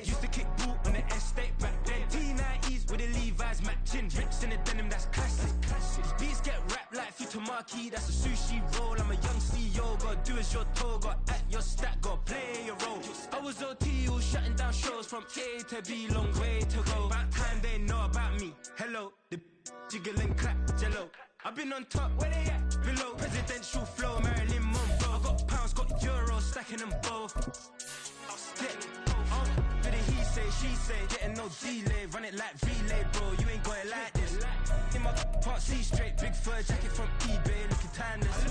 Used to kick boot on the estate back then. T90s with the Levi's matching. Rips in the denim, that's classic. These beats get wrapped like Futamaki, that's a sushi roll. I'm a young CEO, gotta do as you're told. Gotta act your stat, gotta play your role. I was OT, all shutting down shows from A to B, long way to go. About time they know about me. Hello, the jiggle and clap, jello. I've been on top, where they at? Below, presidential flow, Marilyn Monroe. I got pounds, got euros, stacking them both. Yeah, for the he say, she say, getting no delay, run it like relay, bro. You ain't got it like this. In my part C straight, big fur jacket from eBay, looking timeless.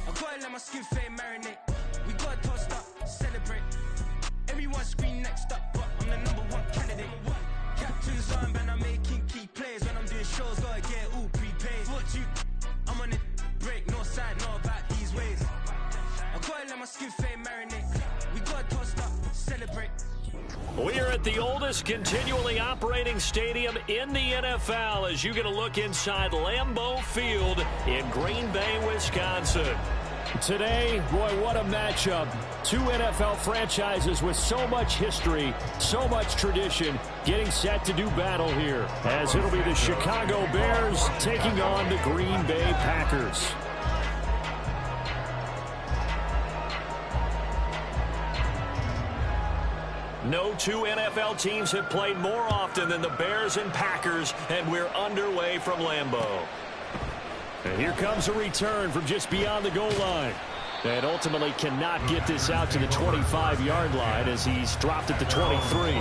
I gotta let my skin fade marinate. We gotta toast up, celebrate. Everyone scream next up, but I'm the #1 candidate. Captain's armband, I'm making key plays. When I'm doing shows, gotta get it all prepaid. What you? I'm on it, break, no side, know about these ways. I gotta let my skin fade marinate. We gotta toast up, celebrate. We are at the oldest continually operating stadium in the NFL as you get a look inside Lambeau Field in Green Bay, Wisconsin. Today, boy, what a matchup. Two NFL franchises with so much history, so much tradition, getting set to do battle here, as it'll be the Chicago Bears taking on the Green Bay Packers. No two NFL teams have played more often than the Bears and Packers, and we're underway from Lambeau. And here comes a return from just beyond the goal line. And ultimately cannot get this out to the 25-yard line as he's dropped at the 23.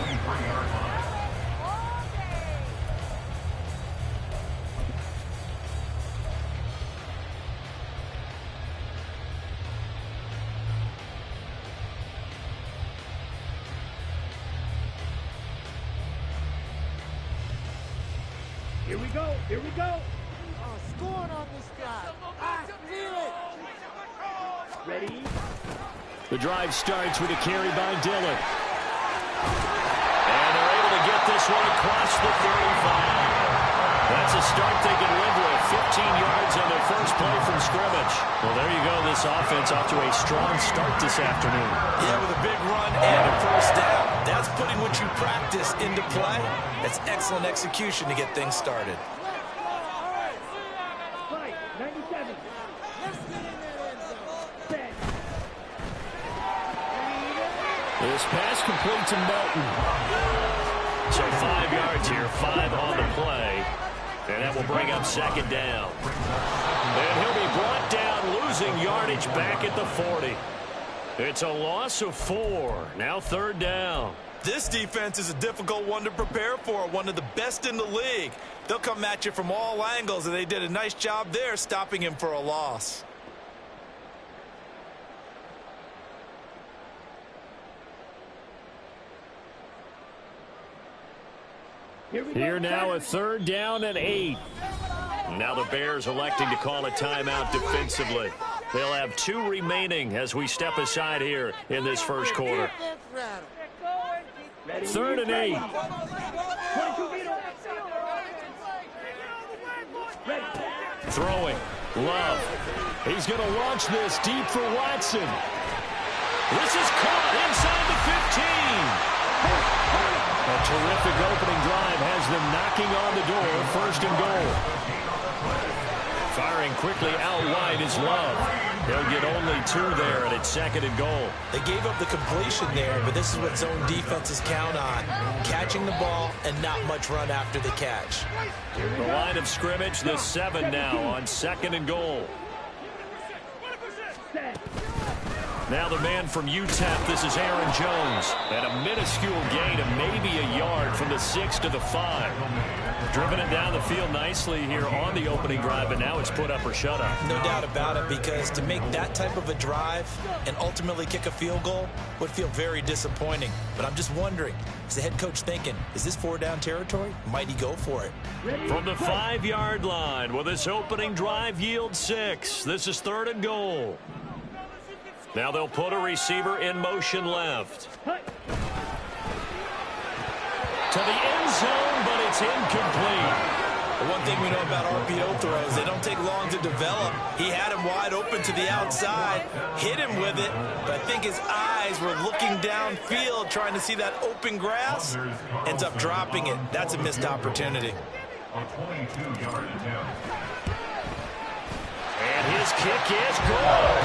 Here we go. Here we go. Scoring on this drive. I feel it. Ready? The drive starts with a carry by Dillon. And they're able to get this one across the 35. That's a start they can live with. 15 yards on their first play from scrimmage. Well, there you go. This offense off to a strong start this afternoon. Yeah, with a big run and a first down. That's putting what you practice into play. That's excellent execution to get things started. This pass complete to Melton. So 5 yards here, 5 on the play. And that will bring up second down. And he'll be brought down, losing yardage back at the 40. It's a loss of 4. Now third down. This defense is a difficult one to prepare for, one of the best in the league. They'll come at you from all angles, and they did a nice job there stopping him for a loss. Here now a third down and 8. Now the Bears electing to call a timeout defensively. They'll have 2 remaining as we step aside here in this first quarter. Third and 8. Throwing. Love. He's going to launch this deep for Watson. This is caught inside the 15. A terrific opening drive has them knocking on the door, first and goal. Firing quickly out wide is Love. They'll get only 2 there, and it's second and goal. They gave up the completion there, but this is what zone defenses count on. Catching the ball and not much run after the catch. The line of scrimmage, the 7 now on second and goal. Now the man from UTEP, this is Aaron Jones. And a minuscule gain of maybe a yard from the 6 to the 5. Driven it down the field nicely here on the opening drive, but now it's put up or shut up. No doubt about it, because to make that type of a drive and ultimately kick a field goal would feel very disappointing. But I'm just wondering, is the head coach thinking, is this 4-down territory? Might he go for it? From the 5-yard line, will this opening drive yield 6? This is third and goal. Now they'll put a receiver in motion left. To the end zone, but it's incomplete. The one thing we know about RPO throws, they don't take long to develop. He had him wide open to the outside, hit him with it, but I think his eyes were looking downfield, trying to see that open grass, ends up dropping it. That's a missed opportunity. And his kick is good.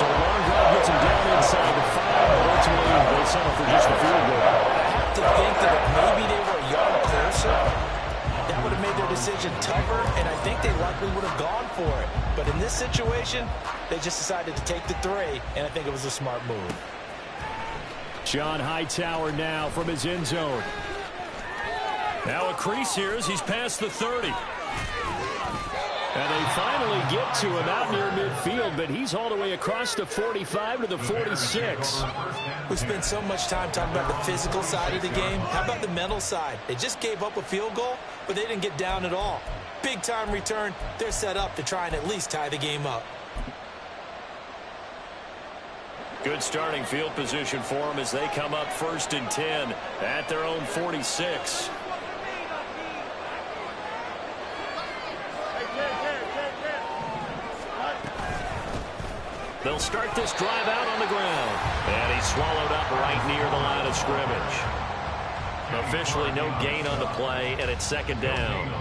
So the long drive gets him down inside the 5, but ultimately they settle for just a field goal. I have to think that if maybe they were a yard closer, that would have made their decision tougher, and I think they likely would have gone for it. But in this situation, they just decided to take the 3, and I think it was a smart move. John Hightower now from his end zone. Now a crease here as he's past the 30. And they finally get to him out near midfield, but he's all the way across the 45 to the 46. We spent so much time talking about the physical side of the game. How about the mental side? They just gave up a field goal, but they didn't get down at all. Big time return. They're set up to try and at least tie the game up. Good starting field position for them as they come up 1st and 10 at their own 46. They'll start this drive out on the ground. And he's swallowed up right near the line of scrimmage. Officially no gain on the play, and it's 2nd down.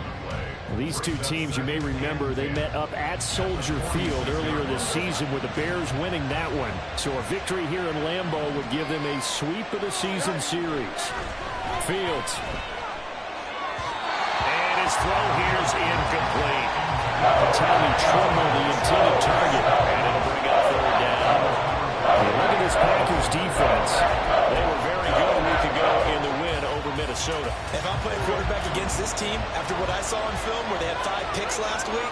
These two teams, you may remember, they met up at Soldier Field earlier this season with the Bears winning that one. So a victory here in Lambeau would give them a sweep of the season series. Fields. And his throw here is incomplete. Tommy Tremble, the intended target. And it'll bring up 3rd down. Look at this Packers defense. They were very good a week ago in the win over Minnesota. If I'm playing quarterback against this team, after what I saw in film where they had 5 picks last week,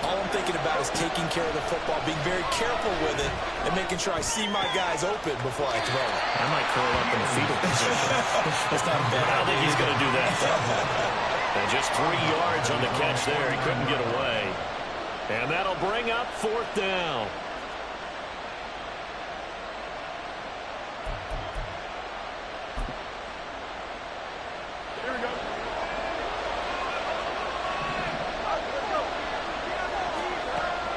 all I'm thinking about is taking care of the football, being very careful with it, and making sure I see my guys open before I throw it. I might curl up in a fetal position. That's not a bad I don't think he's going to do that. And just 3 yards on the catch there. He couldn't get away. And that'll bring up 4th down. Here we go.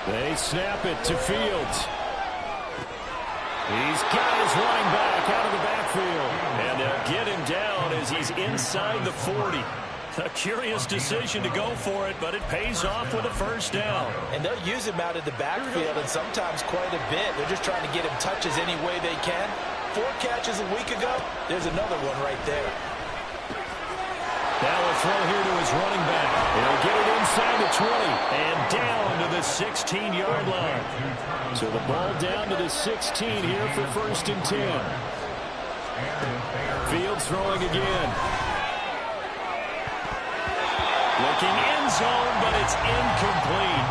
They snap it to Fields. He's got his running back out of the backfield. And they'll get him down as he's inside the 40. A curious decision to go for it, but it pays off with a 1st down. And they'll use him out of the backfield, and sometimes quite a bit. They're just trying to get him touches any way they can. 4 catches a week ago, there's another one right there. Now a throw here to his running back. He'll get it inside the 20 and down to the 16-yard line. So the ball down to the 16 here for 1st and 10. Fields throwing again. Looking end zone, but it's incomplete.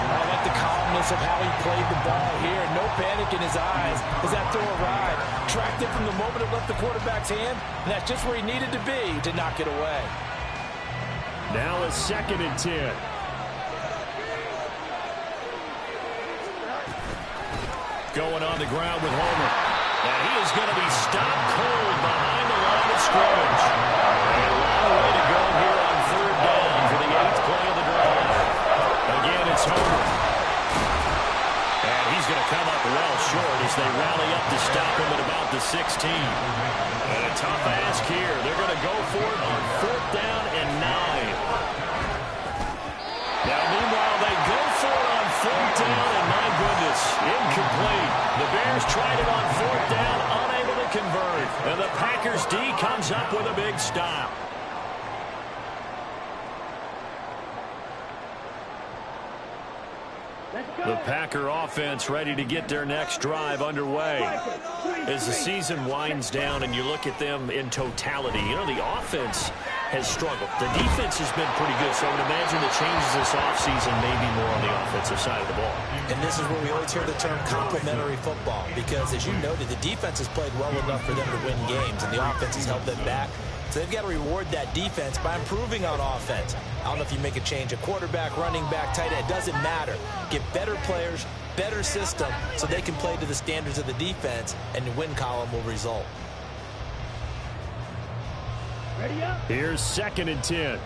I like the calmness of how he played the ball here. No panic in his eyes as that throw arrived. Tracked it from the moment it left the quarterback's hand, and that's just where he needed to be to knock it away. Now a 2nd and 10. Going on the ground with Homer. And he is going to be stopped cold behind the line of scrimmage. A long way to go here on 3rd down for the 8th play of the drive. Again, it's Homer. And he's going to come up well short as they rally up to stop him at about the 16. And a tough ask here. They're going to go for it on 4th down and 9. Now, meanwhile, they go for it on 4th down, and my goodness, incomplete. The Bears tried it on 4th down, unable to convert. And the Packers D comes up with a big stop. The Packer offense ready to get their next drive underway. As the season winds down and you look at them in totality, you know, the offense has struggled. The defense has been pretty good, so I would imagine the changes this offseason may be more on the offensive side of the ball. And this is where we always hear the term complementary football, because as you noted, the defense has played well enough for them to win games, and the offense has held them back. So they've got to reward that defense by improving on offense. I don't know if you make a change, a quarterback, running back, tight end, it doesn't matter. Get better players, better system, so they can play to the standards of the defense, and the win column will result. Here's 2nd and 10.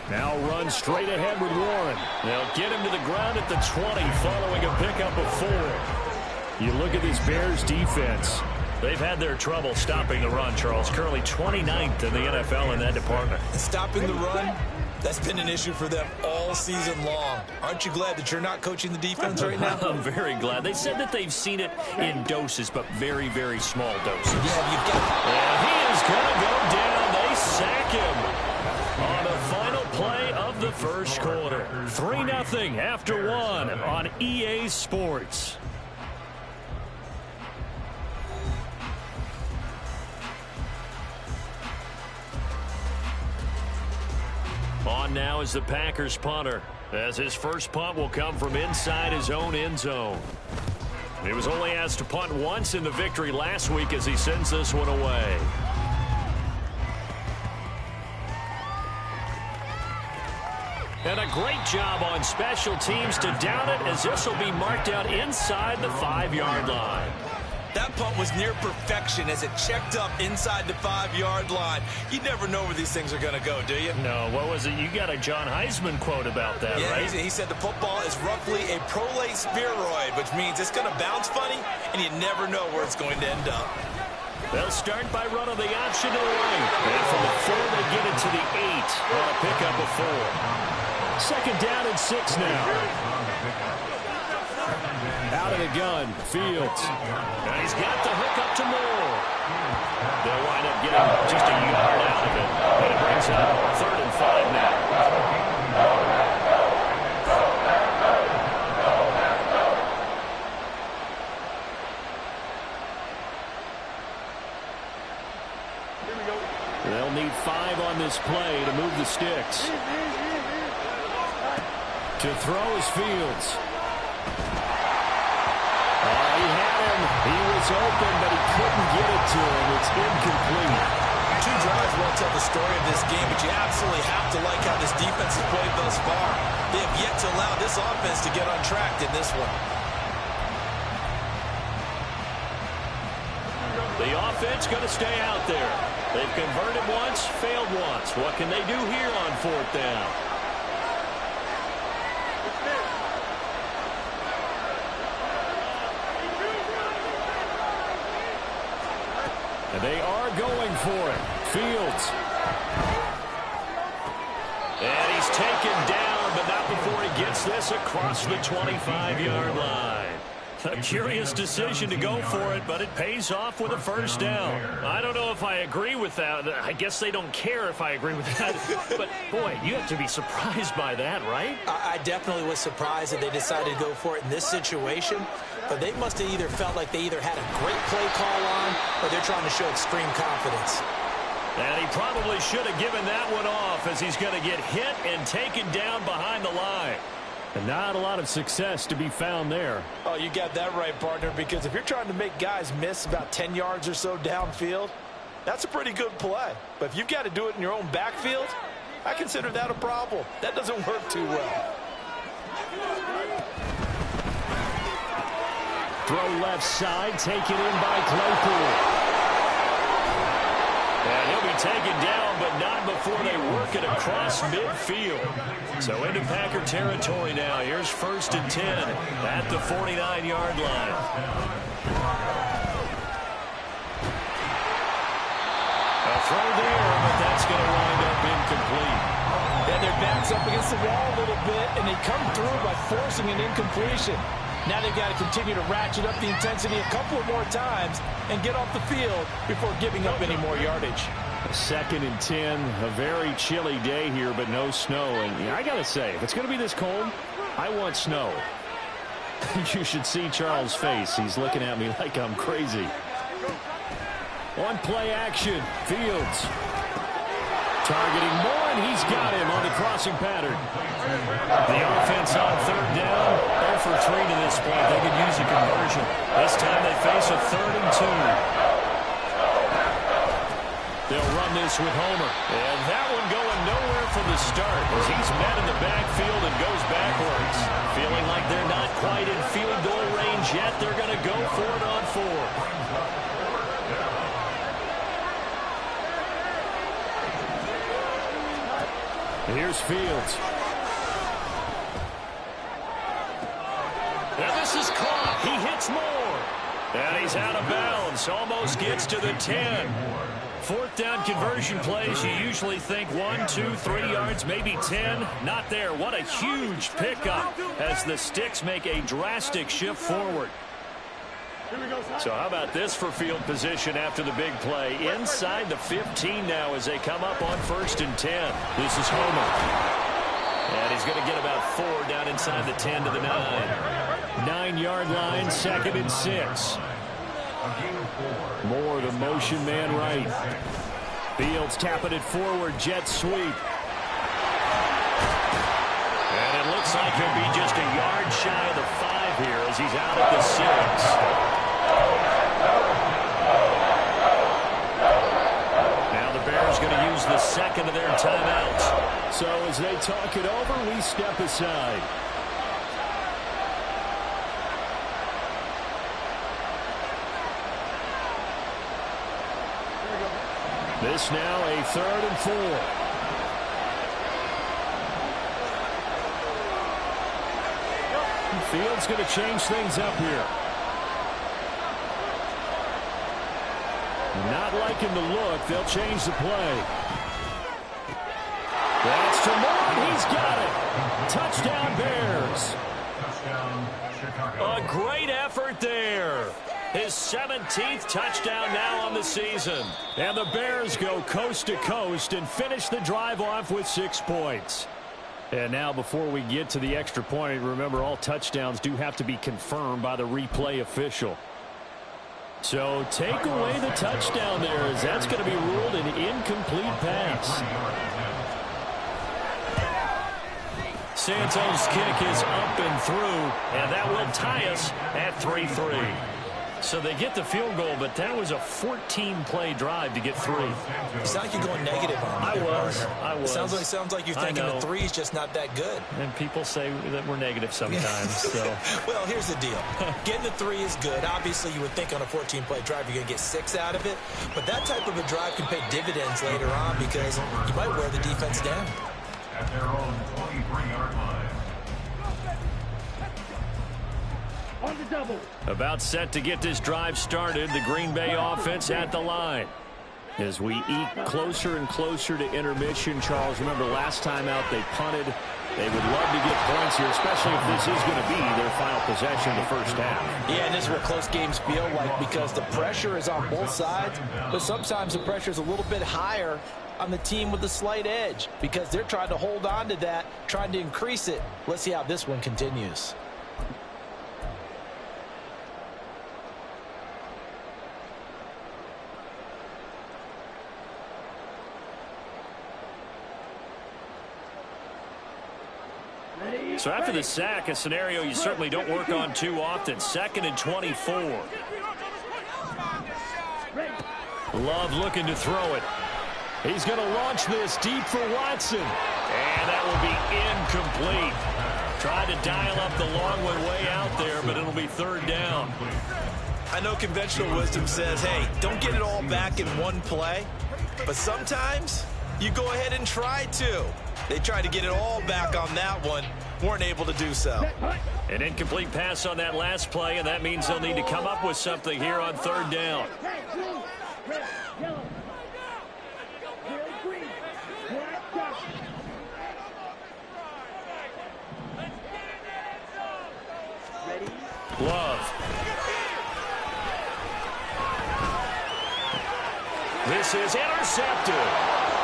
Now run straight ahead with Warren. They'll get him to the ground at the 20 following a pickup of 4. You look at this Bears defense. They've had their trouble stopping the run, Charles. Currently 29th in the NFL in that department. Stopping the run, that's been an issue for them all season long. Aren't you glad that you're not coaching the defense right now? I'm very glad. They said that they've seen it in doses, but very, very small doses. Yeah, you've got... And he is going to go down. They sack him on the final play of the first quarter. 3-0 after 1 on EA Sports. On now is the Packers punter, as his first punt will come from inside his own end zone. He was only asked to punt once in the victory last week as he sends this one away. And a great job on special teams to down it, as this will be marked out inside the 5-yard line. That punt was near perfection as it checked up inside the 5-yard line. You never know where these things are going to go, do you? No, what was it? You got a John Heisman quote about that, yeah, right? He said the football is roughly a prolate spheroid, which means it's going to bounce funny, and you never know where it's going to end up. They'll start by running the option to the right. And from the 4, they get it to the 8 on a pickup of 4. Second down and 6 now. Out of the gun, Fields. Now he's got the hook up to Moore. They'll wind up getting just a yard out of it. And it brings up 3rd and 5 now. They'll need 5 on this play to move the sticks. To throw is Fields. He had him. He was open, but he couldn't get it to him. It's incomplete. 2 drives won't tell the story of this game, but you absolutely have to like how this defense has played thus far. They have yet to allow this offense to get on track in this one. The offense going to stay out there. They've converted once, failed once. What can they do here on 4th down? And they are going for it. Fields. And he's taken down, but not before he gets this across the 25-yard line. A curious decision to go for it, but it pays off with a first down. I don't know if I agree with that. I guess they don't care if I agree with that. But, boy, you have to be surprised by that, right? I definitely was surprised that they decided to go for it in this situation. But they must have either felt like they either had a great play call on or they're trying to show extreme confidence. And he probably should have given that one off, as he's going to get hit and taken down behind the line. And not a lot of success to be found there. Oh, you got that right, partner, because if you're trying to make guys miss about 10 yards or so downfield, that's a pretty good play. But if you've got to do it in your own backfield, I consider that a problem. That doesn't work too well. Throw left side, taken in by Claypool. And he'll be taken down, but not before they work it across midfield. So into Packer territory now. Here's 1st and 10 at the 49-yard line. A throw there, but that's going to wind up incomplete. And their back's up against the wall a little bit, and they come through by forcing an incompletion. Now they've got to continue to ratchet up the intensity a couple of more times and get off the field before giving up any more yardage. 2nd and 10, a very chilly day here, but no snow. And I got to say, if it's going to be this cold, I want snow. You should see Charles' face. He's looking at me like I'm crazy. On play action, Fields. Targeting Moore, and he's got him on the crossing pattern. The offense on 3rd down, 0 for 3 to this point. They could use a conversion. This time they face a 3rd and 2. They'll run this with Homer. And that one going nowhere from the start as he's met in the backfield and goes backwards. Feeling like they're not quite in field goal range yet. They're going to go for it on 4. Here's Fields. And this is caught. He hits more. And he's out of bounds. Almost gets to the 10. Fourth down conversion plays, you usually think 1, 2, 3 yards, maybe 10. Not there. What a huge pickup as the Sticks make a drastic shift forward. So how about this for field position after the big play? Inside the 15 now as they come up on 1st and 10. This is Homer. And he's going to get about 4 down inside the 10 to the 9. 9-yard line, 2nd and 6. Moore, the motion man right. Fields tapping it forward, jet sweep. And it looks like he'll be just a yard shy of the 5 here as he's out at the 6. Now the Bears going to use the 2nd of their timeouts. So as they talk it over, we step aside. This now a 3rd and 4. Fields going to change things up here. Not liking the look. They'll change the play. That's to Moore. He's got it. Touchdown Bears. A great effort there. His 17th touchdown now on the season. And the Bears go coast to coast and finish the drive off with 6 points. And now before we get to the extra point, remember all touchdowns do have to be confirmed by the replay official. So take away the touchdown there as that's going to be ruled an incomplete pass. Santos' kick is up and through, and that will tie us at 3-3. So they get the field goal, but that was a 14-play drive to get 3. It's not like you're going negative on me. I was. Sounds like you're thinking the 3 is just not that good. And people say that we're negative sometimes. So. Well, here's the deal. Getting the 3 is good. Obviously, you would think on a 14-play drive you're going to get 6 out of it. But that type of a drive can pay dividends later on because you might wear the defense down. At their own 23-yard line. On the double. About set to get this drive started, the Green Bay offense at the line. As we eke closer and closer to intermission, Charles, remember last time out they punted. They would love to get points here, especially if this is going to be their final possession in the first half. Yeah, and this is what close games feel like because the pressure is on both sides, but sometimes the pressure is a little bit higher on the team with the slight edge because they're trying to hold on to that, trying to increase it. Let's see how this one continues. So after the sack, a scenario you certainly don't work on too often. 2nd and 24. Love looking to throw it. He's going to launch this deep for Watson. And that will be incomplete. Tried to dial up the long one way out there, but it'll be 3rd down. I know conventional wisdom says, hey, don't get it all back in one play. But sometimes you go ahead and try to. They tried to get it all back on that one. Weren't able to do so. An incomplete pass on that last play, and that means they'll need to come up with something here on 3rd down. Love. This is intercepted.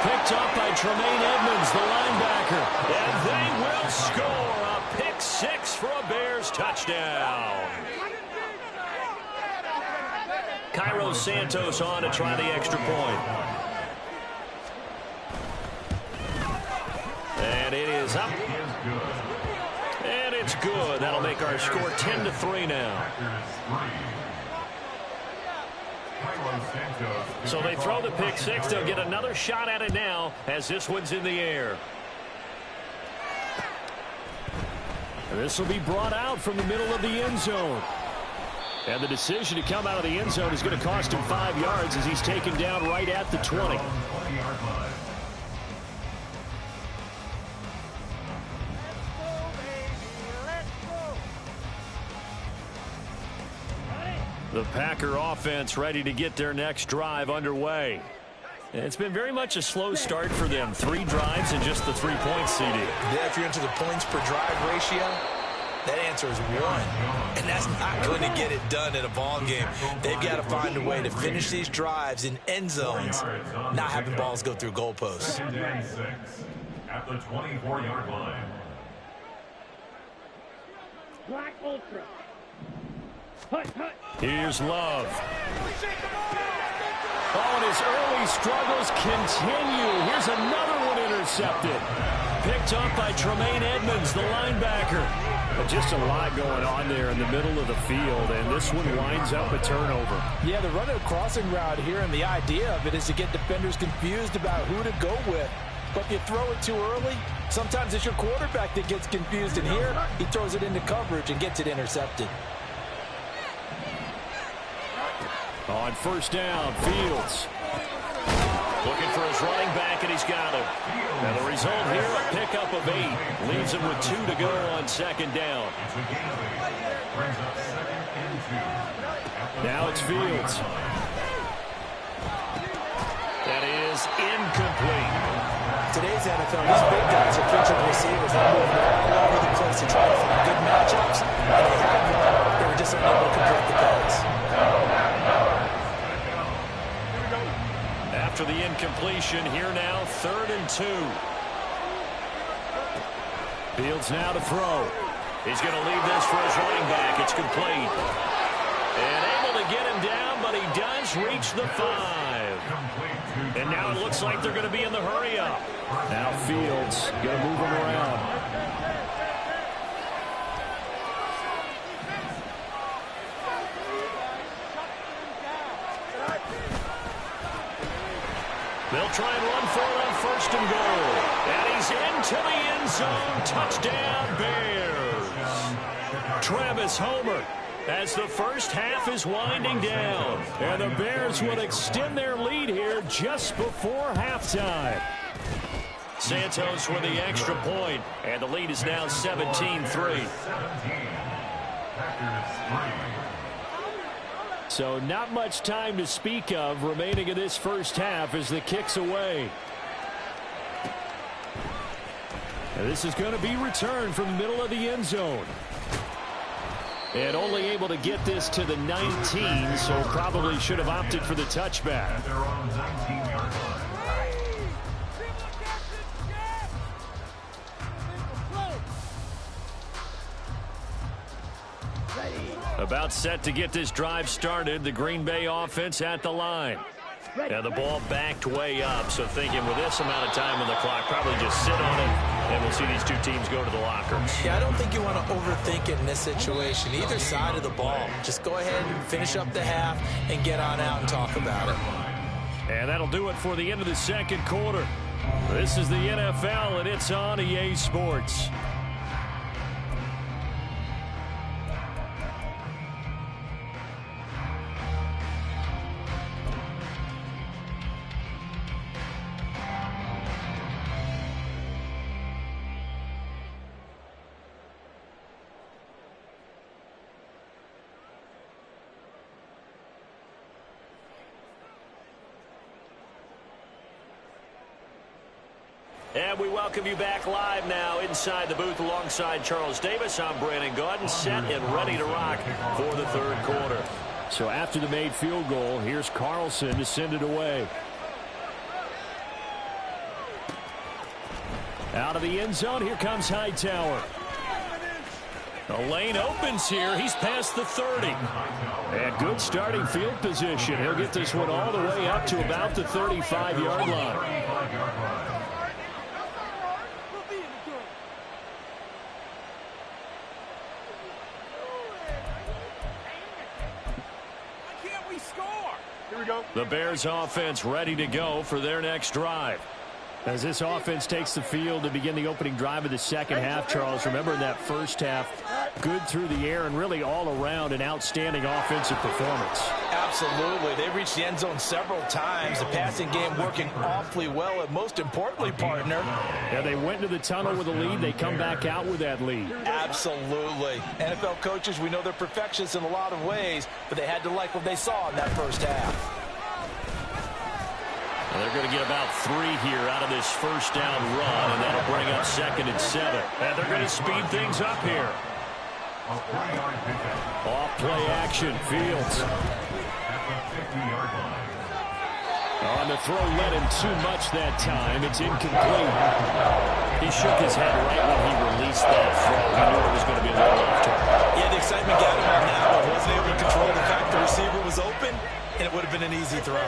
Picked up by Tremaine Edmonds, the linebacker. And they will score a pick 6 for a Bears touchdown. Cairo Santos on to try the extra point. And it is up. And it's good. That'll make our score 10-3 now. So they throw the pick six. They'll get another shot at it now as this one's in the air. This will be brought out from the middle of the end zone. And the decision to come out of the end zone is going to cost him 5 yards as he's taken down right at the 20. The Packer offense ready to get their next drive underway. It's been very much a slow start for them. 3 drives and just the 3 points, CD. Yeah, if you're into the points per drive ratio, that answer is 1. And that's not going to get it done in a ball game. They've got to find a way to finish these drives in end zones, not having balls go through goalposts. Second and 6 at the 24-yard line. Black Ultra. Here's Love. Oh, and his early struggles continue. Here's another one intercepted. Picked up by Tremaine Edmonds, the linebacker. But just a lot going on there in the middle of the field, and this one winds up a turnover. Yeah, they're running a crossing route here, and the idea of it is to get defenders confused about who to go with. But if you throw it too early, sometimes it's your quarterback that gets confused, and here he throws it into coverage and gets it intercepted. On first down, Fields. Looking for his running back, and he's got him. And the result here, a pickup of 8. Leaves him with 2 to go on second down. Now it's Fields. That is incomplete. Today's NFL, these big guys are catching receivers. They're moving all over the place to try to find good matchups. And they were just unable to complete the pass. After the incompletion, here now, 3rd and 2. Fields now to throw. He's going to leave this for his running back. It's complete. And able to get him down, but he does reach the 5. And now it looks like they're going to be in the hurry-up. Now Fields going to move him around. They'll try and run for it on 1st and goal. And he's into the end zone. Touchdown, Bears. Travis Homer as the first half is winding down. And the Bears will extend their lead here just before halftime. Santos with the extra point, and the lead is now 17-3. So not much time to speak of remaining in this first half as the kick's away. And this is going to be returned from the middle of the end zone. And only able to get this to the 19, so probably should have opted for the touchback. They're on the 19-yard line. About set to get this drive started. The Green Bay offense at the line. Now the ball backed way up, so thinking with this amount of time on the clock, probably just sit on it, and we'll see these two teams go to the lockers. Yeah, I don't think you want to overthink it in this situation. Either side of the ball. Just go ahead and finish up the half and get on out and talk about it. And that'll do it for the end of the second quarter. This is the NFL, and it's on EA Sports. And we welcome you back live now inside the booth alongside Charles Davis. I'm Brandon Gaudin, set and ready to rock for the third quarter. So after the made field goal, here's Carlson to send it away. Out of the end zone, here comes Hightower. The lane opens here. He's past the 30. And good starting field position. He'll get this one all the way up to about the 35-yard line. The Bears offense ready to go for their next drive. As this offense takes the field to begin the opening drive of the second half, Charles, remember in that first half, good through the air and really all around an outstanding offensive performance. Absolutely. They reached the end zone several times. The passing game working awfully well, and most importantly, partner. Yeah, they went to the tunnel with a lead. They come back out with that lead. Absolutely. NFL coaches, we know they're perfectionists in a lot of ways, but they had to like what they saw in that first half. Well, they're going to get about 3 here out of this first down run, and that'll bring up 2nd and 7. And they're going to speed things up here. Off play action, Fields. On the throw, led him too much that time. It's incomplete. He shook his head right when he released that throw. He knew it was going to be a little off target. Yeah, the excitement got him on that, but wasn't able to control the fact the receiver was open, and it would have been an easy throw.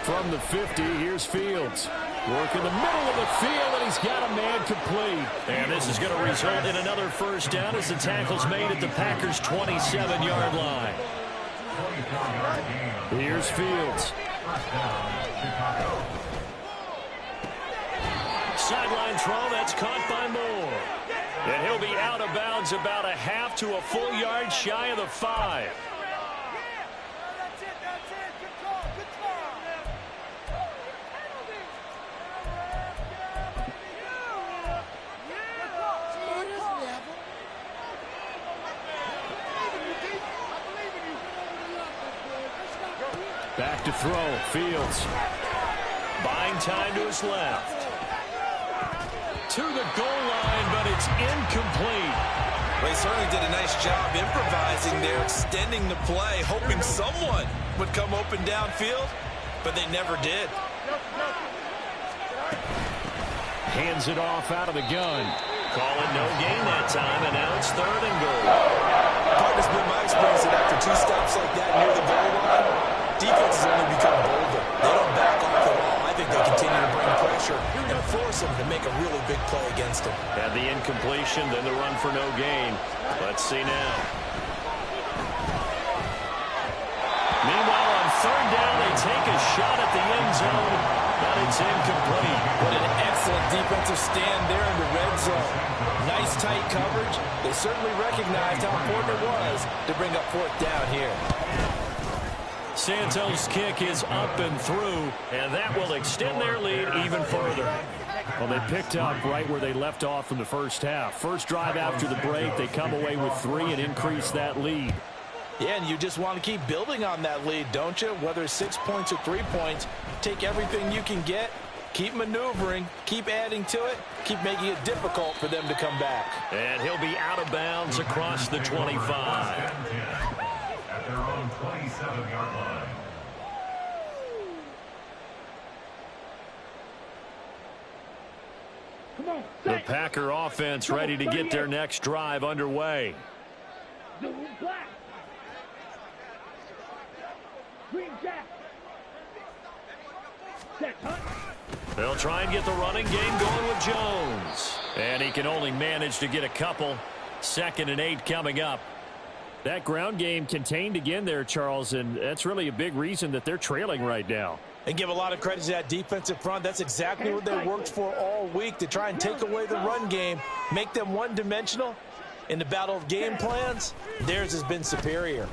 From the 50, here's Fields. Work in the middle of the field, and he's got a man complete. And this is going to result in another first down as the tackle's made at the Packers' 27-yard line. Here's Fields. Sideline throw, that's caught by Moore. And he'll be out of bounds about a half to a full yard shy of the 5. Back to throw, Fields. Buying time to his left. To the goal line, but it's incomplete. They certainly did a nice job improvising there, extending the play, hoping someone would come open downfield, but they never did. Hands it off out of the gun. Call it no gain that time, and now it's 3rd and goal. Partner's been my experience that after 2 stops like that near the goal line, defenses only become bolder. They don't back off at all. I think they continue to bring pressure and force them to make a really big play against them. Had the incompletion, then the run for no gain. Let's see now. Meanwhile, on 3rd down, they take a shot at the end zone, but it's incomplete. What an excellent defensive stand there in the red zone. Nice tight coverage. They certainly recognized how important it was to bring up 4th down here. Santos' kick is up and through, and that will extend their lead even further. Well, they picked up right where they left off in the first half. First drive after the break, they come away with 3 and increase that lead. Yeah, and you just want to keep building on that lead, don't you? Whether it's 6 points or 3 points, take everything you can get, keep maneuvering, keep adding to it, keep making it difficult for them to come back. And he'll be out of bounds across the 25. At their own 27-yard line. The Packer offense ready to get their next drive underway. Black. Green Jack. They'll try and get the running game going with Jones. And he can only manage to get a couple. 2nd and 8 coming up. That ground game contained again there, Charles, and that's really a big reason that they're trailing right now. And give a lot of credit to that defensive front. That's exactly what they worked for all week, to try and take away the run game, make them one-dimensional. In the battle of game plans, theirs has been superior.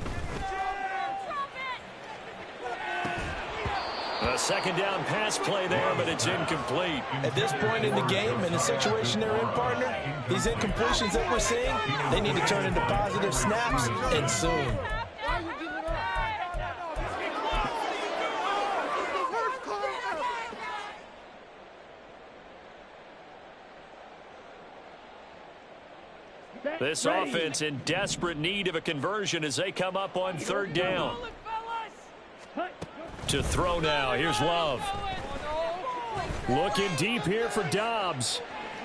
A 2nd down pass play there, but it's incomplete. At this point in the game, in the situation they're in, partner, these incompletions that we're seeing, they need to turn into positive snaps, and soon. This offense in desperate need of a conversion as they come up on 3rd down. To throw now. Here's Love. Looking deep here for Dobbs.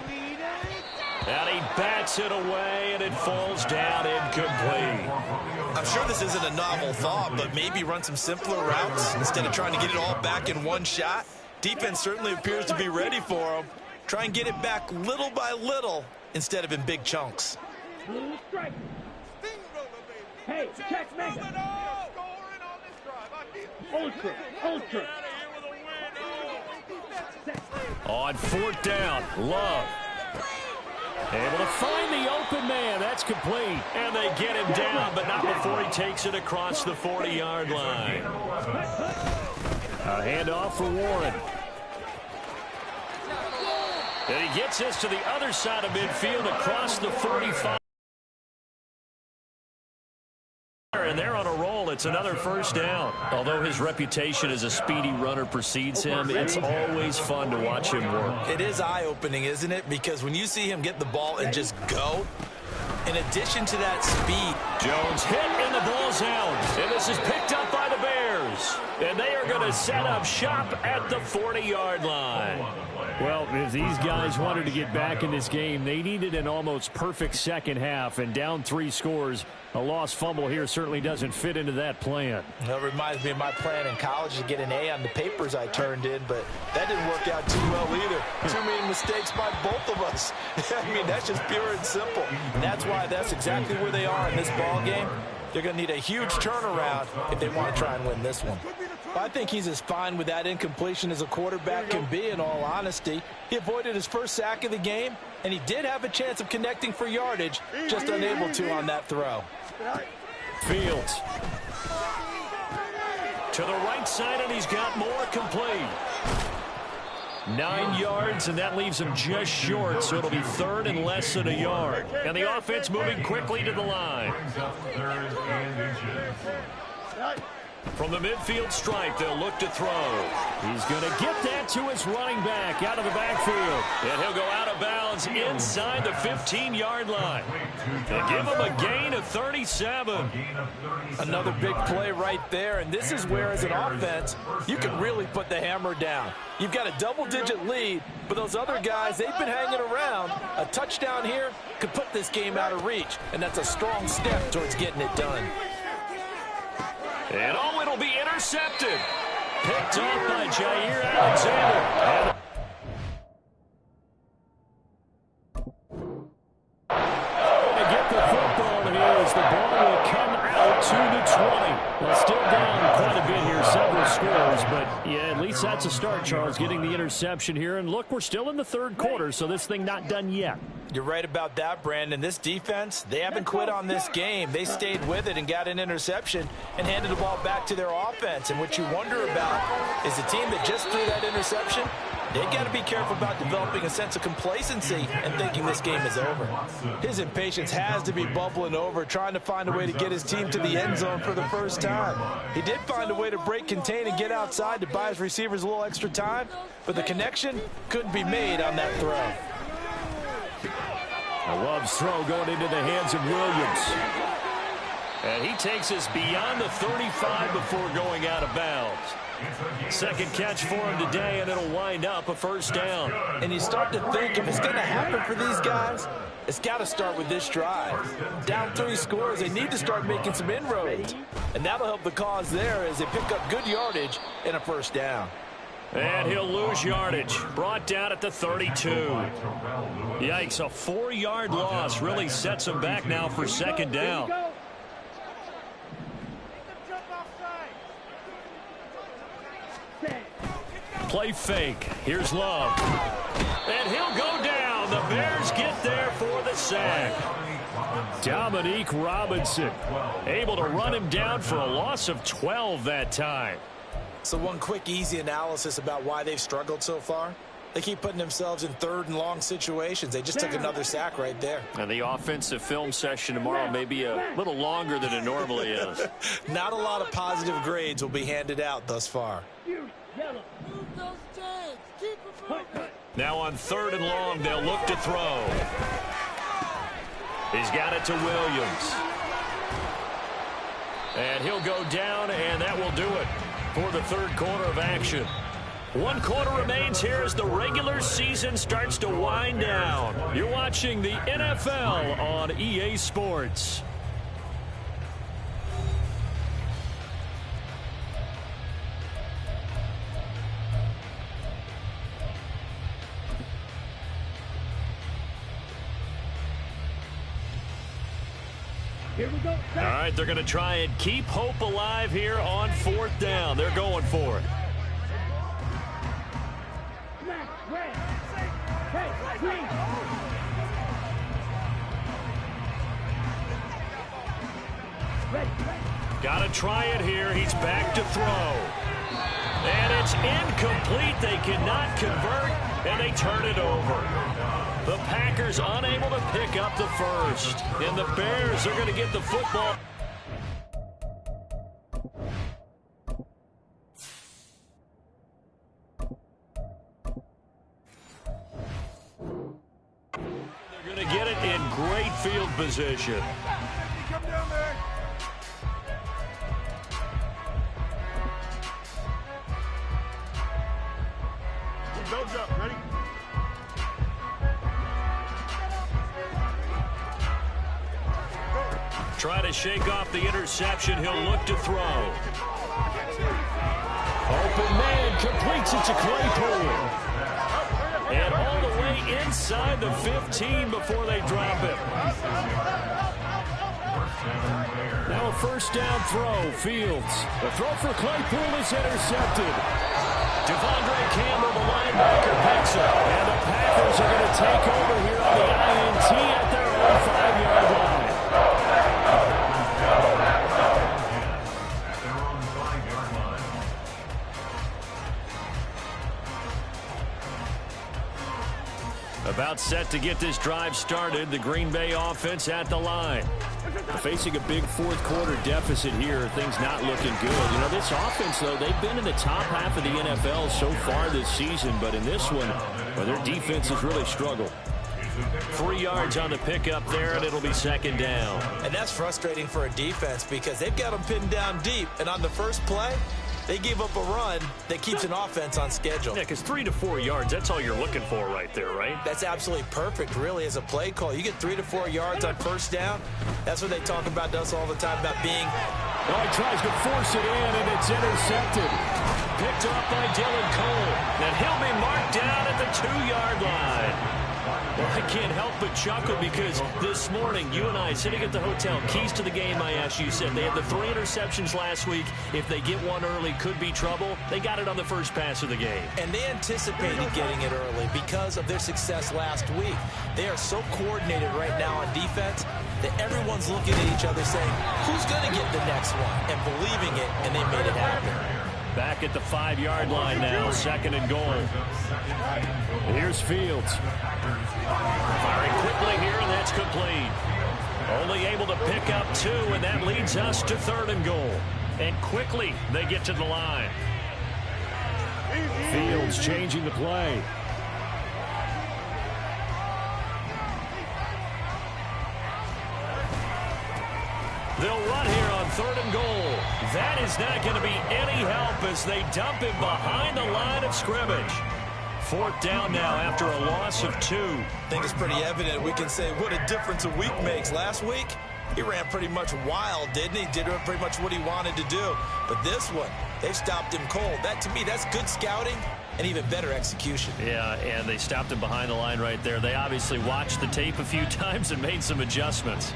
And he bats it away, and it falls down incomplete. I'm sure this isn't a novel thought, but maybe run some simpler routes instead of trying to get it all back in one shot. Defense certainly appears to be ready for them. Try and get it back little by little instead of in big chunks. Hey, check Mega. Ultra. On fourth down, Love. Able to find the open man. That's complete. And they get him down, but not before he takes it across the 40-yard line. A handoff for Warren. And he gets this to the other side of midfield across the 45. And they're on a roll. It's another first down. Although his reputation as a speedy runner precedes him, it's always fun to watch him work. It is eye-opening, isn't it? Because when you see him get the ball and just go, in addition to that speed. Jones hit and the ball's out. And this is picked up by the Bears. And they are going to set up shop at the 40-yard line. Well, if these guys wanted to get back in this game, they needed an almost perfect second half. And down 3 scores, a lost fumble here certainly doesn't fit into that plan. That reminds me of my plan in college to get an A on the papers I turned in, but that didn't work out too well either. Too many mistakes by both of us. I mean, that's just pure and simple. And that's why that's exactly where they are in this ball game. They're going to need a huge turnaround if they want to try and win this one. I think he's as fine with that incompletion as a quarterback can be, in all honesty. He avoided his first sack of the game, and he did have a chance of connecting for yardage, just unable to on that throw. Fields. To the right side, and he's got more complete. 9 yards, and that leaves him just short, so it'll be third and less than a yard. And the offense moving quickly to the line. From the midfield stripe, they'll look to throw. He's going to get that to his running back out of the backfield. And he'll go out of bounds inside the 15-yard line. They give him a gain of 37. Another big play right there, and this is where, as an offense, you can really put the hammer down. You've got a double-digit lead, but those other guys, they've been hanging around. A touchdown here could put this game out of reach, and that's a strong step towards getting it done. And oh, it'll be intercepted. Picked off by Jair Alexander. To get the football here as the ball will come out to the 20. Well, still down quite a bit here, several scores, but yeah, at least that's a start, Charles, getting the interception here. And look, we're still in the third quarter, so this thing not done yet. You're right about that, Brandon. This defense, they haven't quit on this game. They stayed with it and got an interception and handed the ball back to their offense. And what you wonder about is the team that just threw that interception, they got to be careful about developing a sense of complacency and thinking this game is over. His impatience has to be bubbling over, trying to find a way to get his team to the end zone for the first time. He did find a way to break contain and get outside to buy his receivers a little extra time, but the connection couldn't be made on that throw. Love's throw going into the hands of Williams. And he takes us beyond the 35 before going out of bounds. Second catch for him today, and it'll wind up a first down. And you start to think, if it's going to happen for these guys, it's got to start with this drive. Down 3 scores, they need to start making some inroads. And that'll help the cause there as they pick up good yardage and a first down. And he'll lose yardage. Brought down at the 32. Yikes, a 4-yard loss really sets him back now for second down. Play fake. Here's Love. And he'll go down. The Bears get there for the sack. Dominique Robinson able to run him down for a loss of 12 that time. So one quick, easy analysis about why they've struggled so far. They keep putting themselves in third and long situations. They just took another sack right there. And the offensive film session tomorrow may be a little longer than it normally is. Not a lot of positive grades will be handed out thus far. Now on third and long, they'll look to throw. He's got it to Williams. And he'll go down, and that will do it for the third quarter of action. 1 quarter remains here as the regular season starts to wind down. You're watching the NFL on EA Sports. Here All right, they're going to try and keep hope alive here on 4th down. They're going for it. Got to try it here. He's back to throw. And it's incomplete. They cannot convert, and they turn it over. The Packers unable to pick up the first. And the Bears are going to get the football. They're going to get it in great field position. Come down there. Belts up, ready? Try to shake off the interception. He'll look to throw. Open man completes it to Claypool. And all the way inside the 15 before they drop it. Now a first down throw. Fields. The throw for Claypool is intercepted. Devondre Campbell, the linebacker, picks up. And the Packers are going to take over here on the INT at their own 5-yard line. About set to get this drive started. The Green Bay offense at the line. Facing a big fourth quarter deficit here. Things not looking good. You know, this offense, though, they've been in the top half of the NFL so far this season. But in this one, well, their defense has really struggled. 3 yards on the pickup there, and it'll be second down. And that's frustrating for a defense because they've got them pinned down deep. And on the first play, they gave up a run that keeps an offense on schedule. Yeah, because 3 to 4 yards, that's all you're looking for right there, right? That's absolutely perfect, really, as a play call. You get 3 to 4 yards on first down. That's what they talk about us all the time, about being... Oh, he tries to force it in, and it's intercepted. Picked off by Dylan Cole. And he'll be marked down at the 2-yard line. Well, I can't help but chuckle because this morning, you and I sitting at the hotel, keys to the game, I asked you, said they had the 3 interceptions last week. If they get one early, could be trouble. They got it on the first pass of the game. And they anticipated getting it early because of their success last week. They are so coordinated right now on defense that everyone's looking at each other saying, who's going to get the next one? And believing it, and they made it happen. Back at the 5-yard line now, second and goal. Here's Fields. Firing quickly here, and that's complete. Only able to pick up 2, and that leads us to third and goal. And quickly, they get to the line. Fields changing the play. They'll run here on third and goal. That is not going to be any help as they dump him behind the line of scrimmage. 4th down now after a loss of 2. I think it's pretty evident. We can say what a difference a week makes. Last week, he ran pretty much wild, didn't he? Did pretty much what he wanted to do. But this one, they stopped him cold. That, to me, that's good scouting and even better execution. Yeah, and they stopped him behind the line right there. They obviously watched the tape a few times and made some adjustments.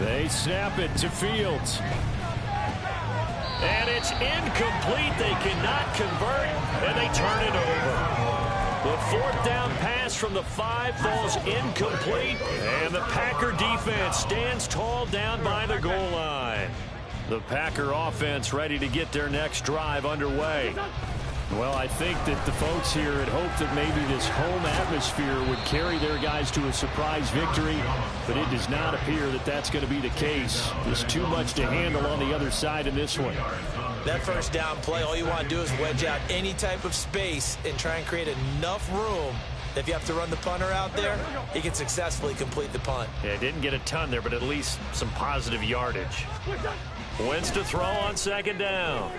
They snap it to Fields. And it's incomplete. They cannot convert, and they turn it over. The 4th down pass from the 5 falls incomplete, and the Packer defense stands tall down by the goal line. The Packer offense ready to get their next drive underway. Well, I think that the folks here had hoped that maybe this home atmosphere would carry their guys to a surprise victory, but it does not appear that that's going to be the case. There's too much to handle on the other side in this one. That first down play, all you want to do is wedge out any type of space and try and create enough room that if you have to run the punter out there, he can successfully complete the punt. Yeah, didn't get a ton there, but at least some positive yardage. Wentz to throw on second down.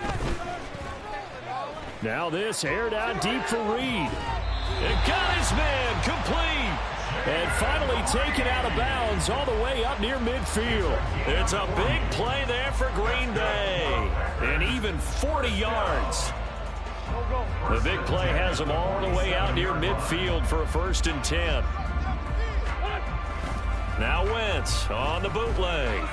Now this aired out deep for Reed. And got his man complete. And finally taken out of bounds all the way up near midfield. It's a big play there for Green Bay. And even 40 yards. The big play has them all the way out near midfield for a 1st and 10. Now Wentz on the bootleg.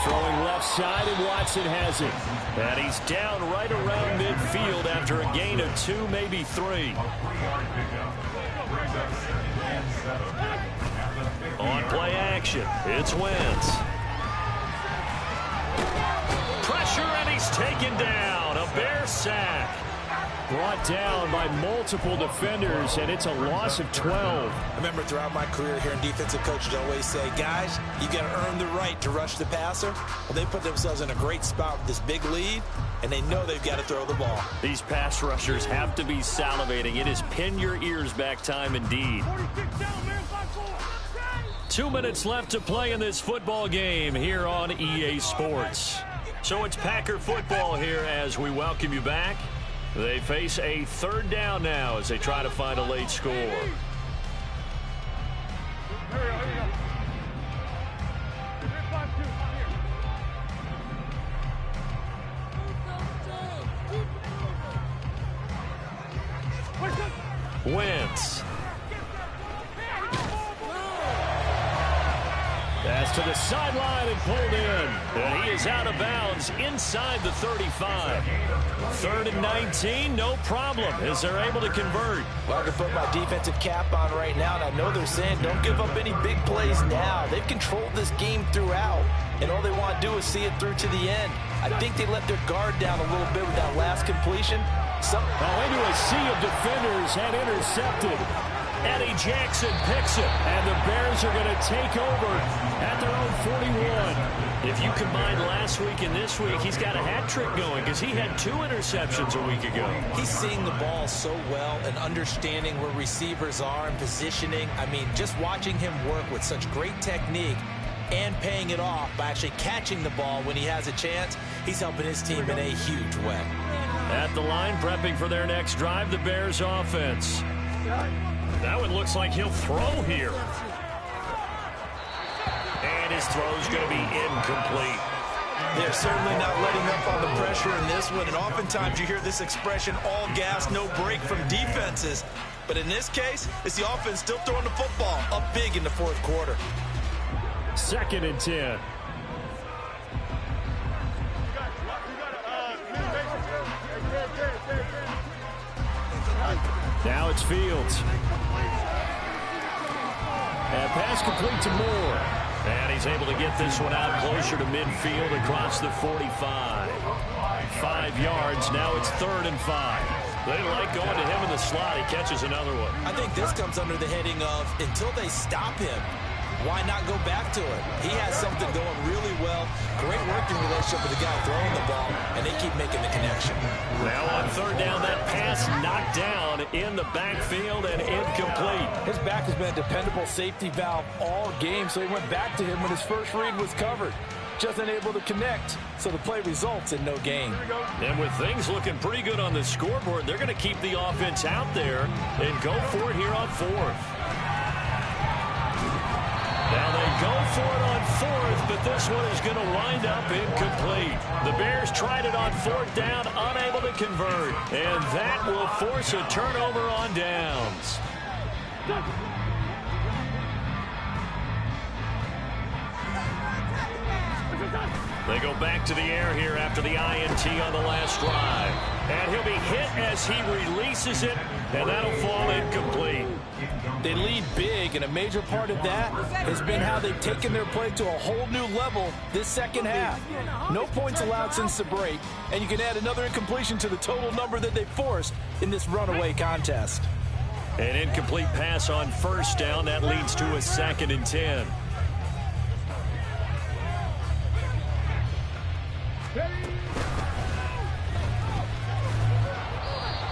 Throwing left side, and Watson has it. And he's down right around midfield after a gain of 2, maybe 3. On play action, it's Wentz. Pressure, and he's taken down. A Bear sack. Brought down by multiple defenders, and it's a loss of 12. I remember throughout my career hearing defensive coaches always say, guys, you got to earn the right to rush the passer. Well, they put themselves in a great spot with this big lead, and they know they've got to throw the ball. These pass rushers have to be salivating. It is pin your ears back time indeed. 2 minutes left to play in this football game here on EA Sports. So it's Packer football here as we welcome you back. They face a 3rd down now as they try to find a late score. Wentz. Pass to the sideline and pulled in. And he is out of bounds inside the 35. 3rd and 19, no problem as they're able to convert. Well, I can put my defensive cap on right now, and I know they're saying don't give up any big plays now. They've controlled this game throughout, and all they want to do is see it through to the end. I think they let their guard down a little bit with that last completion. Into a sea of defenders and intercepted. Eddie Jackson picks it. And the Bears are going to take over at their own 41. If you combine last week and this week, he's got a hat trick going because he had 2 interceptions a week ago. He's seeing the ball so well and understanding where receivers are and positioning. I mean, just watching him work with such great technique and paying it off by actually catching the ball when he has a chance, he's helping his team in a huge way. At the line, prepping for their next drive, the Bears offense. That one looks like he'll throw here. And his throw's going to be incomplete. They're certainly not letting up on the pressure in this one, and oftentimes you hear this expression, all gas, no break from defenses. But in this case, it's the offense still throwing the football up big in the 4th quarter. 2nd and 10. Now it's Fields. And pass complete to Moore. And he's able to get this one out closer to midfield across the 45. 5 yards. Now it's 3rd and 5. They like going to him in the slot. He catches another one. I think this comes under the heading of until they stop him, why not go back to it? He has something going really well. Great working relationship with the guy throwing the ball, and they keep making the connection. Now on 3rd down, that pass knocked down in the backfield and incomplete. His back has been a dependable safety valve all game, so he went back to him when his first read was covered. Just unable to connect, so the play results in no gain. And with things looking pretty good on the scoreboard, they're going to keep the offense out there and go for it here on 4th. Now they go for it on 4th, but this one is going to wind up incomplete. The Bears tried it on 4th down, unable to convert. And that will force a turnover on downs. They go back to the air here after the INT on the last drive. And he'll be hit as he releases it, and that'll fall incomplete. They lead big, and a major part of that has been how they've taken their play to a whole new level this 2nd half. No points allowed since the break, and you can add another incompletion to the total number that they forced in this runaway contest. An incomplete pass on 1st down. That leads to a 2nd and 10.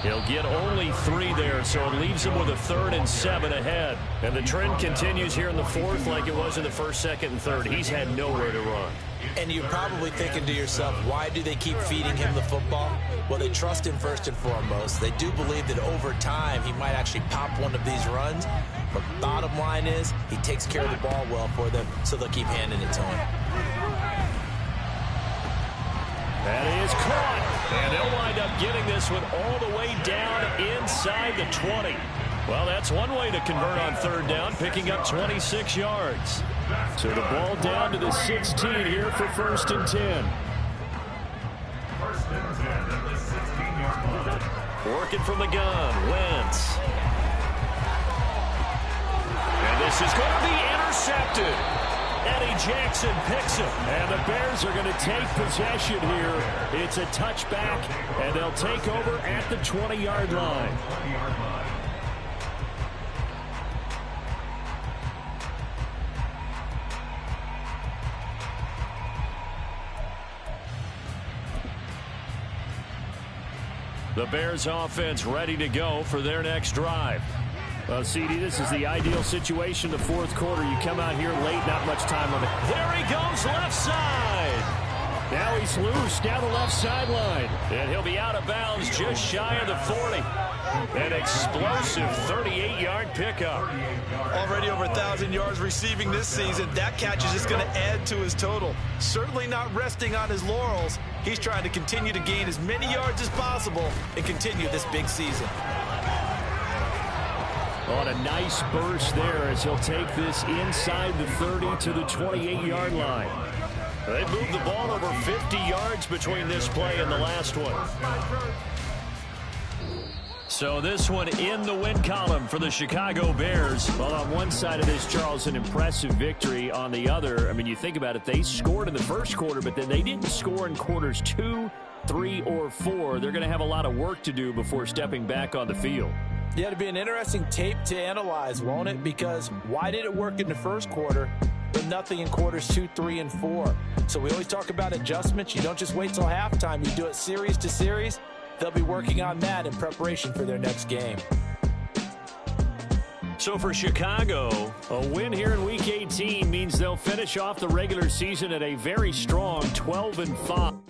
He'll get only 3 there, so it leaves him with a 3rd and 7 ahead. And the trend continues here in the 4th like it was in the 1st, 2nd, and 3rd. He's had nowhere to run. And you're probably thinking to yourself, why do they keep feeding him the football? Well, they trust him first and foremost. They do believe that over time he might actually pop one of these runs. But bottom line is he takes care of the ball well for them, so they'll keep handing it to him. That is caught. And they'll wind up getting this one all the way down inside the 20. Well, that's one way to convert on third down, picking up 26 yards. So the ball down to the 16 here for 1st and 10. 1st and 10 at the 16-yard line. Working from the gun, Wentz. And this is going to be intercepted. Eddie Jackson picks him. And the Bears are going to take possession here. It's a touchback, and they'll take over at the 20-yard line. The Bears offense ready to go for their next drive. Well, CD, this is the ideal situation. The 4th quarter, you come out here late, not much time on it. There he goes, left side. Now he's loose down the left sideline. And he'll be out of bounds just shy of the 40. An explosive 38-yard pickup. Already over 1,000 yards receiving this season. That catch is just going to add to his total. Certainly not resting on his laurels. He's trying to continue to gain as many yards as possible and continue this big season. On a nice burst there as he'll take this inside the 30 to the 28-yard line. They moved the ball over 50 yards between this play and the last one. So this one in the win column for the Chicago Bears. Well, on one side of this, Charles, an impressive victory. On the other, I mean, you think about it, they scored in the first quarter, but then they didn't score in quarters 2, 3, or 4. They're going to have a lot of work to do before stepping back on the field. Yeah, it'll be an interesting tape to analyze, won't it? Because why did it work in the first quarter, but nothing in quarters 2, 3, and 4? So we always talk about adjustments. You don't just wait till halftime. You do it series to series. They'll be working on that in preparation for their next game. So for Chicago, a win here in Week 18 means they'll finish off the regular season at a very strong 12-5.